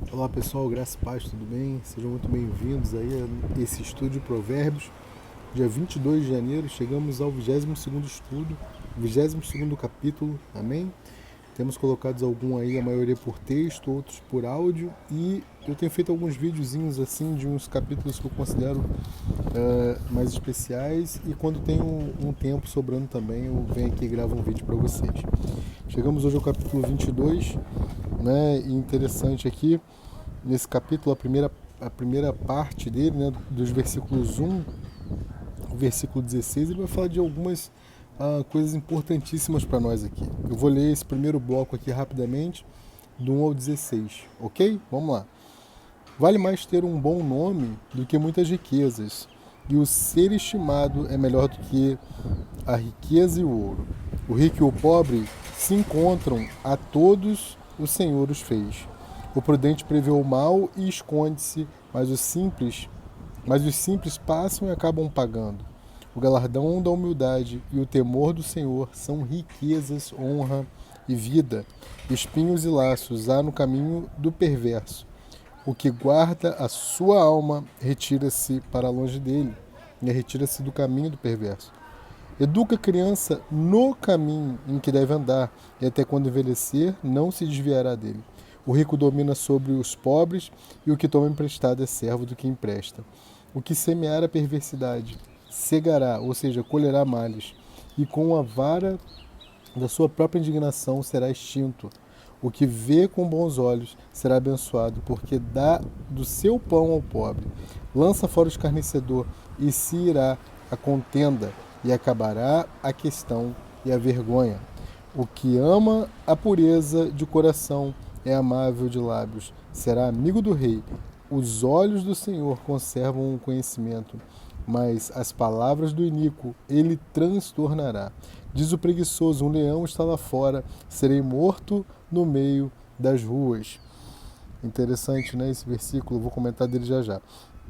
Olá pessoal, graça e paz, tudo bem? Sejam muito bem-vindos aí a esse estudo de Provérbios. Dia 22 de janeiro, chegamos ao 22º estudo, 22º capítulo, amém? Temos colocados algum aí, a maioria por texto, outros por áudio, e eu tenho feito alguns videozinhos assim de uns capítulos que eu considero mais especiais, e quando tenho um tempo sobrando também, eu venho aqui e gravo um vídeo para vocês. Chegamos hoje ao capítulo 22, né? E interessante aqui, nesse capítulo, a primeira parte dele, né, dos versículos 1 ao versículo 16, ele vai falar de algumas coisas importantíssimas para nós aqui. Eu vou ler esse primeiro bloco aqui rapidamente, do 1 ao 16, ok? Vamos lá. Vale mais ter um bom nome do que muitas riquezas, e o ser estimado é melhor do que a riqueza e o ouro. O rico e o pobre se encontram, a todos o Senhor os fez. O prudente prevê o mal e esconde-se, mas os simples passam e acabam pagando. O galardão da humildade e o temor do Senhor são riquezas, honra e vida. Espinhos e laços há no caminho do perverso. O que guarda a sua alma retira-se para longe dele, e retira-se do caminho do perverso. Educa a criança no caminho em que deve andar, e até quando envelhecer não se desviará dele. O rico domina sobre os pobres, e o que toma emprestado é servo do que empresta. O que semear a perversidade cegará, ou seja, colherá males, e com a vara da sua própria indignação será extinto. O que vê com bons olhos será abençoado, porque dá do seu pão ao pobre. Lança fora o escarnecedor, e se irá a contenda, e acabará a questão e a vergonha. O que ama a pureza de coração é amável de lábios, será amigo do rei. Os olhos do Senhor conservam o conhecimento, mas as palavras do iníquo ele transtornará. Diz o preguiçoso: um leão está lá fora, serei morto no meio das ruas. Interessante, né, esse versículo, vou comentar dele já já.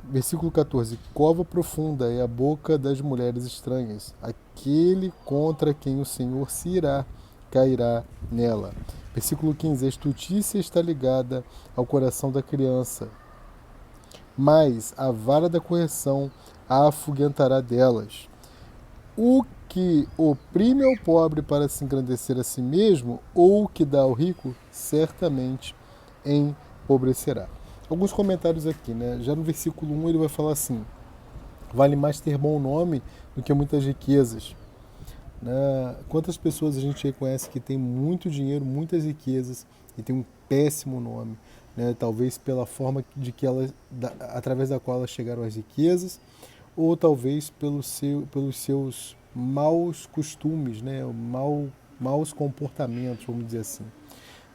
Versículo 14. Cova profunda é a boca das mulheres estranhas. Aquele contra quem o Senhor se irá, cairá nela. Versículo 15. A estutícia está ligada ao coração da criança, mas a vara da correção a afugentará delas. O que oprime ao pobre para se engrandecer a si mesmo, ou o que dá ao rico, certamente empobrecerá. Alguns comentários aqui, né? Já no versículo 1 ele vai falar assim: vale mais ter bom nome do que muitas riquezas. Né? Quantas pessoas a gente reconhece que tem muito dinheiro, muitas riquezas e tem um péssimo nome, né? Talvez pela forma de que através da qual elas chegaram às riquezas, ou talvez pelos seus maus costumes, né? Maus comportamentos, vamos dizer assim.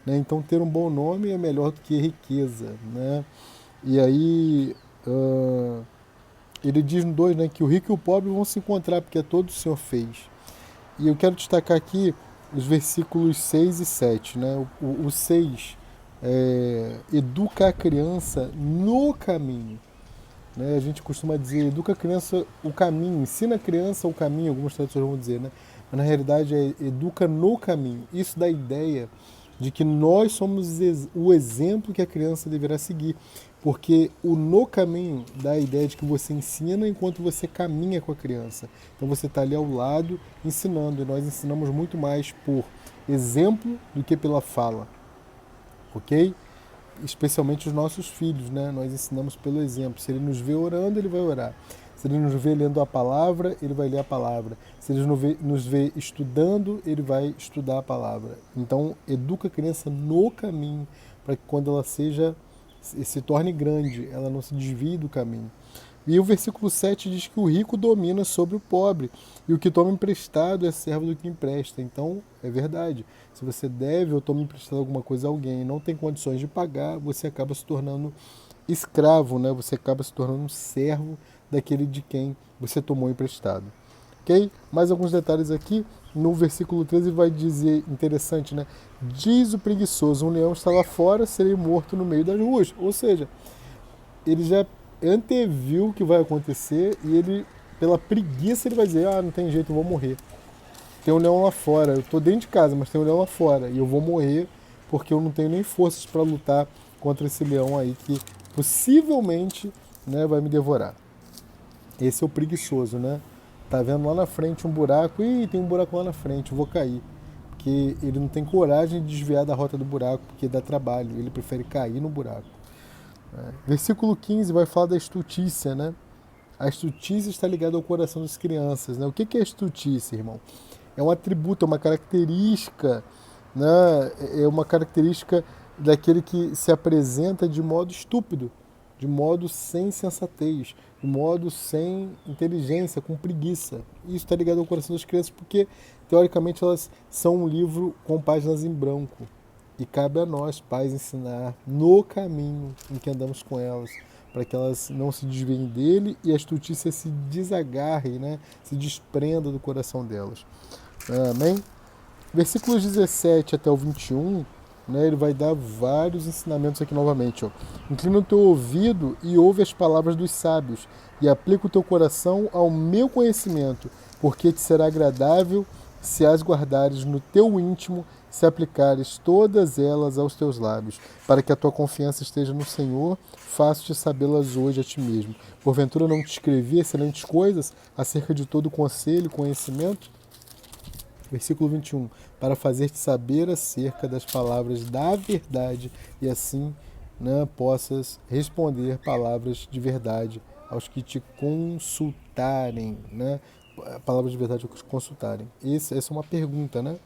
Né? Então, ter um bom nome é melhor do que riqueza. Né? E aí, ele diz no 2, né, que o rico e o pobre vão se encontrar, porque é todo o Senhor fez. E eu quero destacar aqui os versículos 6 e 7. Né? O 6 educa a criança no caminho. Né? A gente costuma dizer, educa a criança o caminho, ensina a criança o caminho, algumas traduções vão dizer, né? Mas na realidade é educa no caminho. Isso dá a ideia de que nós somos o exemplo que a criança deverá seguir. Porque o no caminho dá a ideia de que você ensina enquanto você caminha com a criança. Então você está ali ao lado ensinando, e nós ensinamos muito mais por exemplo do que pela fala. Ok? Especialmente os nossos filhos, né? Nós ensinamos pelo exemplo. Se ele nos vê orando, ele vai orar. Se ele nos vê lendo a palavra, ele vai ler a palavra. Se ele nos vê estudando, ele vai estudar a palavra. Então, educa a criança no caminho, para que quando ela se torne grande, ela não se desvie do caminho. E o versículo 7 diz que o rico domina sobre o pobre, e o que toma emprestado é servo do que empresta. Então, é verdade. Se você deve ou toma emprestado alguma coisa a alguém e não tem condições de pagar, você acaba se tornando escravo, né? Você acaba se tornando servo daquele de quem você tomou emprestado. Ok? Mais alguns detalhes aqui. No versículo 13 vai dizer, interessante, né? Diz o preguiçoso: um leão está lá fora, serei morto no meio das ruas. Ou seja, ele já anteviu o que vai acontecer e ele, pela preguiça, ele vai dizer: ah, não tem jeito, eu vou morrer. Tem um leão lá fora, eu estou dentro de casa, mas tem um leão lá fora e eu vou morrer porque eu não tenho nem forças para lutar contra esse leão aí que possivelmente, né, vai me devorar. Esse é o preguiçoso, né? Tá vendo lá na frente um buraco, e tem um buraco lá na frente, eu vou cair. Porque ele não tem coragem de desviar da rota do buraco, porque dá trabalho, ele prefere cair no buraco. Versículo 15 vai falar da estutícia, né? A estutícia está ligada ao coração das crianças, né? O que é estutícia, irmão? É um atributo, é uma característica, né? É uma característica daquele que se apresenta de modo estúpido, de modo sem sensatez, de modo sem inteligência, com preguiça. Isso está ligado ao coração das crianças porque, teoricamente, elas são um livro com páginas em branco. E cabe a nós, pais, ensinar no caminho em que andamos com elas, para que elas não se desviem dele e a estutícia se desagarre, né? Se desprenda do coração delas. Amém? Versículos 17 até o 21, né, ele vai dar vários ensinamentos aqui novamente. Ó. Inclina o teu ouvido e ouve as palavras dos sábios, e aplica o teu coração ao meu conhecimento, porque te será agradável se as guardares no teu íntimo, se aplicares todas elas aos teus lábios, para que a tua confiança esteja no Senhor, faço-te sabê-las hoje a ti mesmo. Porventura não te escrevi excelentes coisas acerca de todo conselho e conhecimento? Versículo 21, para fazer-te saber acerca das palavras da verdade e assim, né, possas responder palavras de verdade aos que te consultarem, né? Palavras de verdade aos que te consultarem. Essa é uma pergunta, né?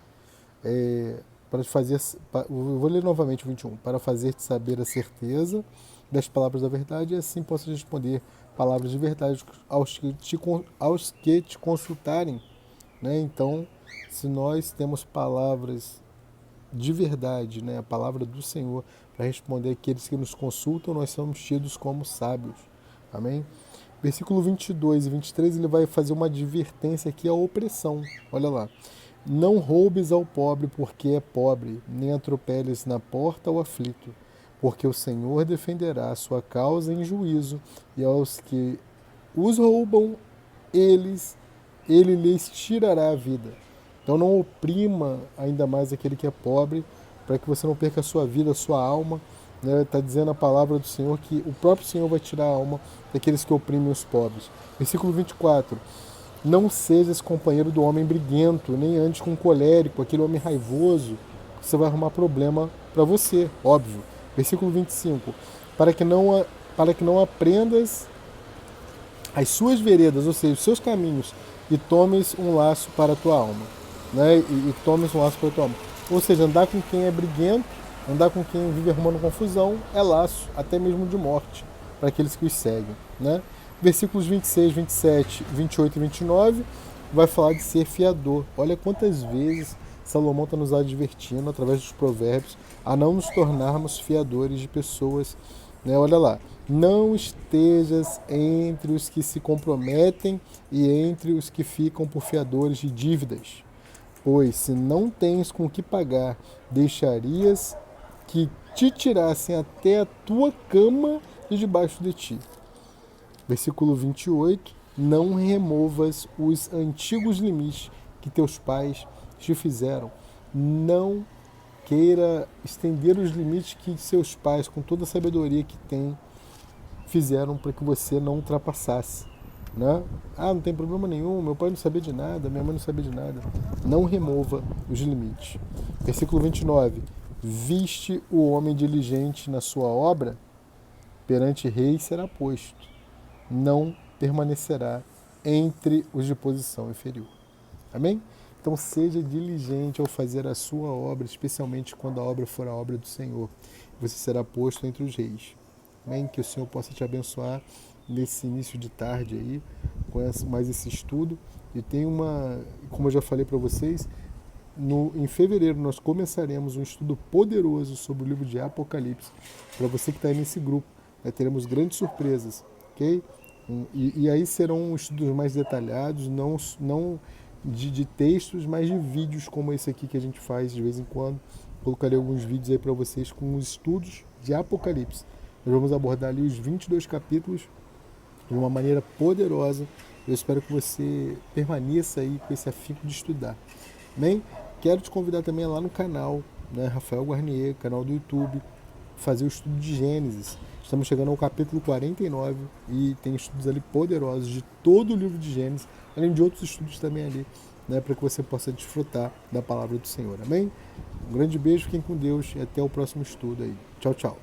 Para fazer, eu vou ler novamente o 21, para fazer-te saber a certeza das palavras da verdade e assim possas responder palavras de verdade aos que te consultarem, né? Então, se nós temos palavras de verdade, né, a palavra do Senhor, para responder aqueles que nos consultam, nós somos tidos como sábios. Amém? Versículo 22 e 23, ele vai fazer uma advertência aqui à opressão. Olha lá. Não roubes ao pobre porque é pobre, nem atropeles na porta ao aflito, porque o Senhor defenderá a sua causa em juízo, e aos que os roubam, ele lhes tirará a vida. Então não oprima ainda mais aquele que é pobre, para que você não perca a sua vida, a sua alma. Está dizendo a palavra do Senhor que o próprio Senhor vai tirar a alma daqueles que oprimem os pobres. Versículo 24. Não sejas companheiro do homem briguento, nem andes com um colérico, aquele homem raivoso, que você vai arrumar problema para você, óbvio. Versículo 25. Para que não aprendas as suas veredas, ou seja, os seus caminhos, e tomes um laço para a tua alma. Né? E tomes um laço para a tua alma. Ou seja, andar com quem é briguento, andar com quem vive arrumando confusão, é laço, até mesmo de morte, para aqueles que os seguem. Né? Versículos 26, 27, 28 e 29 vai falar de ser fiador. Olha quantas vezes Salomão está nos advertindo, através dos provérbios, a não nos tornarmos fiadores de pessoas. Né? Olha lá. Não estejas entre os que se comprometem e entre os que ficam por fiadores de dívidas. Pois, se não tens com o que pagar, deixarias que te tirassem até a tua cama de debaixo de ti. Versículo 28. Não removas os antigos limites que teus pais te fizeram. Não queira estender os limites que seus pais, com toda a sabedoria que têm, fizeram para que você não ultrapassasse. Né? Não tem problema nenhum, meu pai não sabia de nada, minha mãe não sabia de nada. Não remova os limites. Versículo 29. Viste o homem diligente na sua obra, perante rei será posto. Não permanecerá entre os de posição inferior. Amém? Então seja diligente ao fazer a sua obra, especialmente quando a obra for a obra do Senhor. Você será posto entre os reis. Amém? Que o Senhor possa te abençoar nesse início de tarde aí, com mais esse estudo. E tem como eu já falei para vocês, em fevereiro nós começaremos um estudo poderoso sobre o livro de Apocalipse. Para você que está aí nesse grupo, teremos grandes surpresas, ok? E aí serão estudos mais detalhados, não de textos, mas de vídeos como esse aqui que a gente faz de vez em quando. Colocarei alguns vídeos aí para vocês com os estudos de Apocalipse. Nós vamos abordar ali os 22 capítulos de uma maneira poderosa. Eu espero que você permaneça aí com esse afinco de estudar. Bem, quero te convidar também lá no canal, né, Rafael Guarnier, canal do YouTube. fazer o estudo de Gênesis. Estamos chegando ao capítulo 49 e tem estudos ali poderosos de todo o livro de Gênesis, além de outros estudos também ali, né, para que você possa desfrutar da palavra do Senhor. Amém? Um grande beijo, fiquem com Deus e até o próximo estudo aí. Tchau, tchau.